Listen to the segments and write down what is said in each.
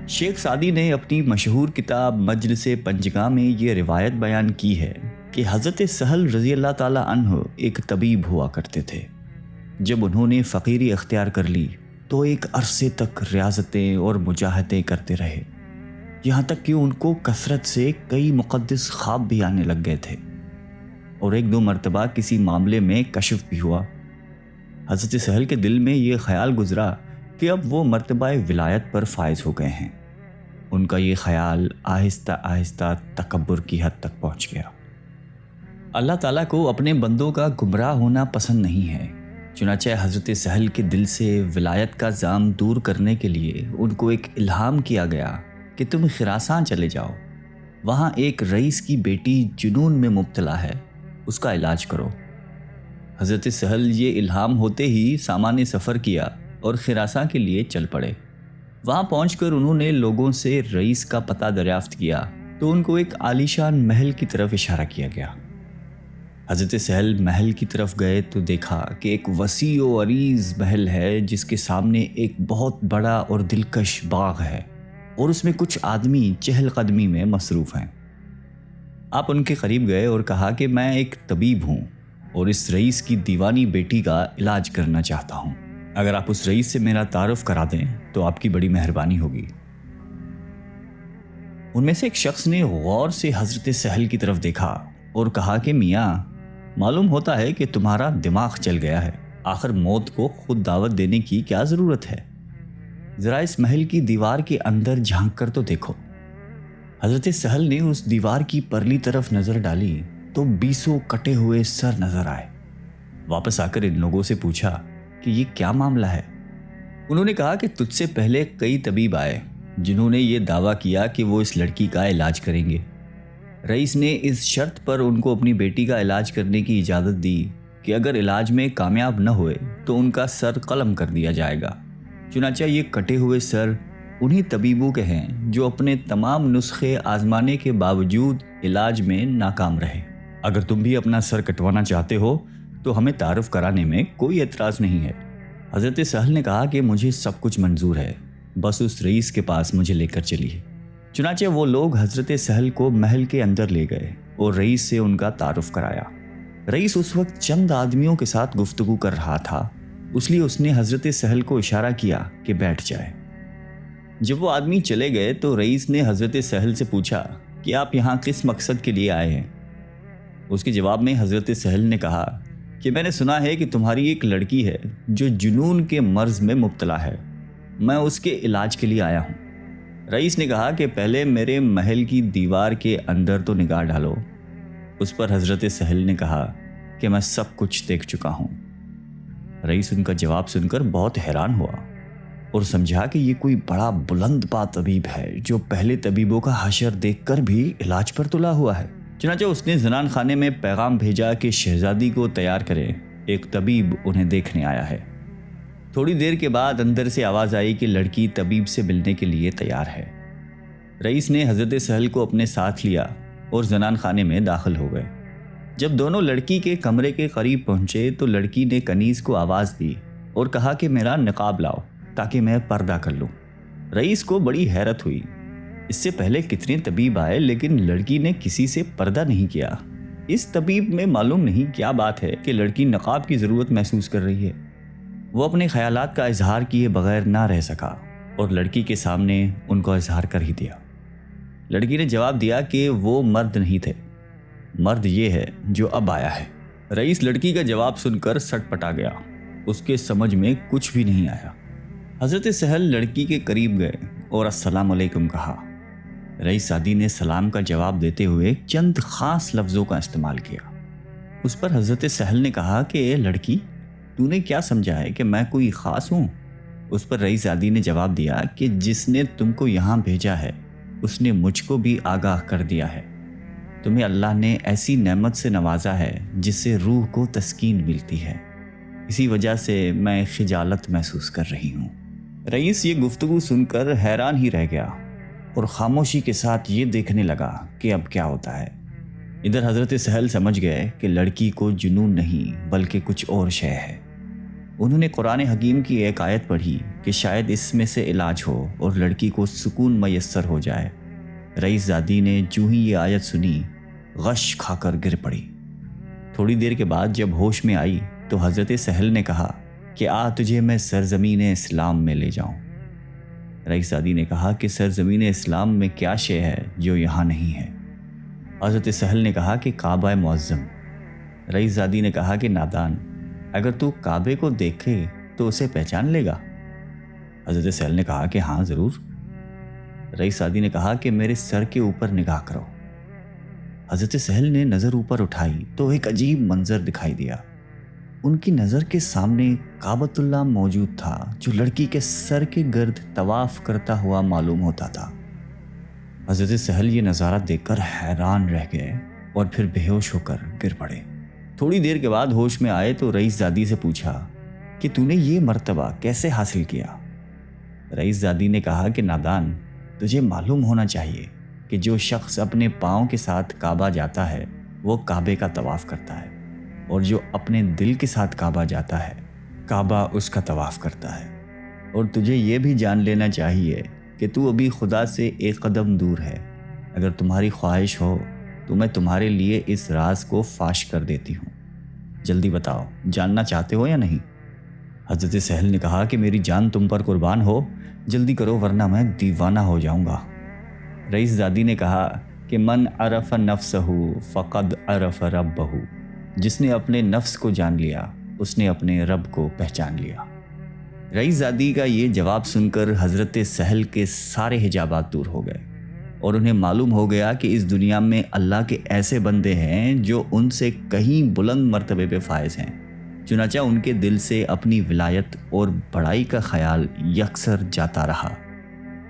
شیخ Saadi نے اپنی مشہور کتاب مجلس پنجگاہ میں یہ روایت بیان کی ہے کہ حضرت سہل رضی اللہ تعالیٰ عنہ ایک طبیب ہوا کرتے تھے۔ جب انہوں نے فقیری اختیار کر لی تو ایک عرصے تک ریاضتیں اور مجاہدیں کرتے رہے، یہاں تک کہ ان کو کثرت سے کئی مقدس خواب بھی آنے لگ گئے تھے، اور ایک دو مرتبہ کسی معاملے میں کشف بھی ہوا۔ حضرت سہل کے دل میں یہ خیال گزرا کہ اب وہ مرتبہ ولایت پر فائز ہو گئے ہیں۔ ان کا یہ خیال آہستہ آہستہ تکبر کی حد تک پہنچ گیا۔ اللہ تعالیٰ کو اپنے بندوں کا گمراہ ہونا پسند نہیں ہے، چنانچہ حضرت سہل کے دل سے ولایت کا زام دور کرنے کے لیے ان کو ایک الہام کیا گیا کہ تم خراسان چلے جاؤ، وہاں ایک رئیس کی بیٹی جنون میں مبتلا ہے، اس کا علاج کرو۔ حضرت سہل یہ الہام ہوتے ہی سامان سفر کیا اور خراساں کے لیے چل پڑے۔ وہاں پہنچ کر انہوں نے لوگوں سے رئیس کا پتہ دریافت کیا تو ان کو ایک عالیشان محل کی طرف اشارہ کیا گیا۔ حضرت سہل محل کی طرف گئے تو دیکھا کہ ایک وسیع و عریض محل ہے جس کے سامنے ایک بہت بڑا اور دلکش باغ ہے، اور اس میں کچھ آدمی چہل قدمی میں مصروف ہیں۔ آپ ان کے قریب گئے اور کہا کہ میں ایک طبیب ہوں اور اس رئیس کی دیوانی بیٹی کا علاج کرنا چاہتا ہوں، اگر آپ اس رئیس سے میرا تعارف کرا دیں تو آپ کی بڑی مہربانی ہوگی۔ ان میں سے ایک شخص نے غور سے حضرت سہل کی طرف دیکھا اور کہا کہ میاں، معلوم ہوتا ہے کہ تمہارا دماغ چل گیا ہے، آخر موت کو خود دعوت دینے کی کیا ضرورت ہے؟ ذرا اس محل کی دیوار کے اندر جھانک کر تو دیکھو۔ حضرت سہل نے اس دیوار کی پرلی طرف نظر ڈالی تو 20 کٹے ہوئے سر نظر آئے۔ واپس آ کر ان لوگوں سے پوچھا کہ یہ کیا معاملہ ہے؟ انہوں نے کہا کہ تجھ سے پہلے کئی طبیب آئے جنہوں نے یہ دعویٰ کیا کہ وہ اس لڑکی کا علاج کریں گے۔ رئیس نے اس شرط پر ان کو اپنی بیٹی کا علاج کرنے کی اجازت دی کہ اگر علاج میں کامیاب نہ ہوئے تو ان کا سر قلم کر دیا جائے گا۔ چنانچہ یہ کٹے ہوئے سر انہی طبیبوں کے ہیں جو اپنے تمام نسخے آزمانے کے باوجود علاج میں ناکام رہے۔ اگر تم بھی اپنا سر کٹوانا چاہتے ہو تو ہمیں تعارف کرانے میں کوئی اعتراض نہیں ہے۔ حضرت سہل نے کہا کہ مجھے سب کچھ منظور ہے، بس اس رئیس کے پاس مجھے لے کر چلیے۔ چنانچہ وہ لوگ حضرت سہل کو محل کے اندر لے گئے اور رئیس سے ان کا تعارف کرایا۔ رئیس اس وقت چند آدمیوں کے ساتھ گفتگو کر رہا تھا، اس لیے اس نے حضرت سہل کو اشارہ کیا کہ بیٹھ جائے۔ جب وہ آدمی چلے گئے تو رئیس نے حضرت سہل سے پوچھا کہ آپ یہاں کس مقصد کے لیے آئے ہیں؟ اس کے جواب میں حضرت سہل نے کہا کہ میں نے سنا ہے کہ تمہاری ایک لڑکی ہے جو جنون کے مرض میں مبتلا ہے، میں اس کے علاج کے لیے آیا ہوں۔ رئیس نے کہا کہ پہلے میرے محل کی دیوار کے اندر تو نگاہ ڈالو۔ اس پر حضرت سہل نے کہا کہ میں سب کچھ دیکھ چکا ہوں۔ رئیس ان کا جواب سن کر بہت حیران ہوا اور سمجھا کہ یہ کوئی بڑا بلند پا طبیب ہے جو پہلے طبیبوں کا حشر دیکھ کر بھی علاج پر تلا ہوا ہے۔ چنانچہ اس نے زنان خانے میں پیغام بھیجا کہ شہزادی کو تیار کرے، ایک طبیب انہیں دیکھنے آیا ہے۔ تھوڑی دیر کے بعد اندر سے آواز آئی کہ لڑکی طبیب سے ملنے کے لیے تیار ہے۔ رئیس نے حضرت سہل کو اپنے ساتھ لیا اور زنان خانے میں داخل ہو گئے۔ جب دونوں لڑکی کے کمرے کے قریب پہنچے تو لڑکی نے کنیز کو آواز دی اور کہا کہ میرا نقاب لاؤ تاکہ میں پردہ کر لوں۔ رئیس کو بڑی حیرت ہوئی، اس سے پہلے کتنے طبیب آئے لیکن لڑکی نے کسی سے پردہ نہیں کیا۔ اس طبیب میں معلوم نہیں کیا بات ہے کہ لڑکی نقاب کی ضرورت محسوس کر رہی ہے۔ وہ اپنے خیالات کا اظہار کیے بغیر نہ رہ سکا اور لڑکی کے سامنے ان کو اظہار کر ہی دیا۔ لڑکی نے جواب دیا کہ وہ مرد نہیں تھے، مرد یہ ہے جو اب آیا ہے۔ رئیس لڑکی کا جواب سن کر سٹ پٹا گیا، اس کے سمجھ میں کچھ بھی نہیں آیا۔ حضرت سہل لڑکی کے قریب گئے اور السلام علیکم کہا۔ رئیس سعدی نے سلام کا جواب دیتے ہوئے چند خاص لفظوں کا استعمال کیا۔ اس پر حضرت سہل نے کہا کہ اے لڑکی، تو نے کیا سمجھا ہے کہ میں کوئی خاص ہوں؟ اس پر رئیس سعدی نے جواب دیا کہ جس نے تم کو یہاں بھیجا ہے اس نے مجھ کو بھی آگاہ کر دیا ہے، تمہیں اللہ نے ایسی نعمت سے نوازا ہے جس سے روح کو تسکین ملتی ہے، اسی وجہ سے میں خجالت محسوس کر رہی ہوں۔ رئیس یہ گفتگو سن کر حیران ہی رہ گیا اور خاموشی کے ساتھ یہ دیکھنے لگا کہ اب کیا ہوتا ہے۔ ادھر حضرت سہل سمجھ گئے کہ لڑکی کو جنون نہیں بلکہ کچھ اور شے ہے۔ انہوں نے قرآن حکیم کی ایک آیت پڑھی کہ شاید اس میں سے علاج ہو اور لڑکی کو سکون میسر ہو جائے۔ رئیس زادی نے جو ہی یہ آیت سنی غش کھا کر گر پڑی۔ تھوڑی دیر کے بعد جب ہوش میں آئی تو حضرت سہل نے کہا کہ تجھے میں سرزمین اسلام میں لے جاؤں۔ رئیس زادی نے کہا کہ سرزمین اسلام میں کیا شے ہے جو یہاں نہیں ہے؟ حضرت سہل نے کہا کہ کعبہ معظم۔ رئیس زادی نے کہا کہ نادان، اگر تو کعبے کو دیکھے تو اسے پہچان لے گا؟ حضرت سہل نے کہا کہ ہاں ضرور۔ رئیس زادی نے کہا کہ میرے سر کے اوپر نگاہ کرو۔ حضرت سہل نے نظر اوپر اٹھائی تو ایک عجیب منظر دکھائی دیا۔ ان کی نظر کے سامنے کعبۃ اللہ موجود تھا جو لڑکی کے سر کے گرد طواف کرتا ہوا معلوم ہوتا تھا۔ حضرت سہل یہ نظارہ دیکھ کر حیران رہ گئے اور پھر بے ہوش ہو کر گر پڑے۔ تھوڑی دیر کے بعد ہوش میں آئے تو رئیس زادی سے پوچھا کہ تو نے یہ مرتبہ کیسے حاصل کیا؟ رئیس زادی نے کہا کہ نادان، تجھے معلوم ہونا چاہیے کہ جو شخص اپنے پاؤں کے ساتھ کعبہ جاتا ہے وہ کعبے کا طواف کرتا ہے، اور جو اپنے دل کے ساتھ کعبہ جاتا ہے کعبہ اس کا طواف کرتا ہے۔ اور تجھے یہ بھی جان لینا چاہیے کہ تو ابھی خدا سے ایک قدم دور ہے۔ اگر تمہاری خواہش ہو تو میں تمہارے لیے اس راز کو فاش کر دیتی ہوں۔ جلدی بتاؤ، جاننا چاہتے ہو یا نہیں؟ حضرت سہل نے کہا کہ میری جان تم پر قربان ہو، جلدی کرو ورنہ میں دیوانہ ہو جاؤں گا۔ رئیس زادی نے کہا کہ من عرف نفسہ فقد عرف ربہ، جس نے اپنے نفس کو جان لیا اس نے اپنے رب کو پہچان لیا۔ رئیس زادی کا یہ جواب سن کر حضرت سہل کے سارے حجابات دور ہو گئے اور انہیں معلوم ہو گیا کہ اس دنیا میں اللہ کے ایسے بندے ہیں جو ان سے کہیں بلند مرتبے پہ فائز ہیں۔ چنانچہ ان کے دل سے اپنی ولایت اور بڑائی کا خیال یکسر جاتا رہا۔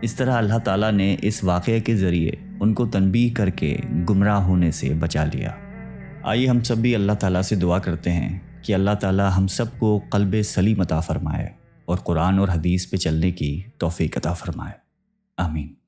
اس طرح اللہ تعالیٰ نے اس واقعے کے ذریعے ان کو تنبیہ کر کے گمراہ ہونے سے بچا لیا۔ آئیے ہم سب بھی اللہ تعالیٰ سے دعا کرتے ہیں کہ اللہ تعالیٰ ہم سب کو قلب سلیم عطا فرمائے اور قرآن اور حدیث پہ چلنے کی توفیق عطا فرمائے۔ آمین۔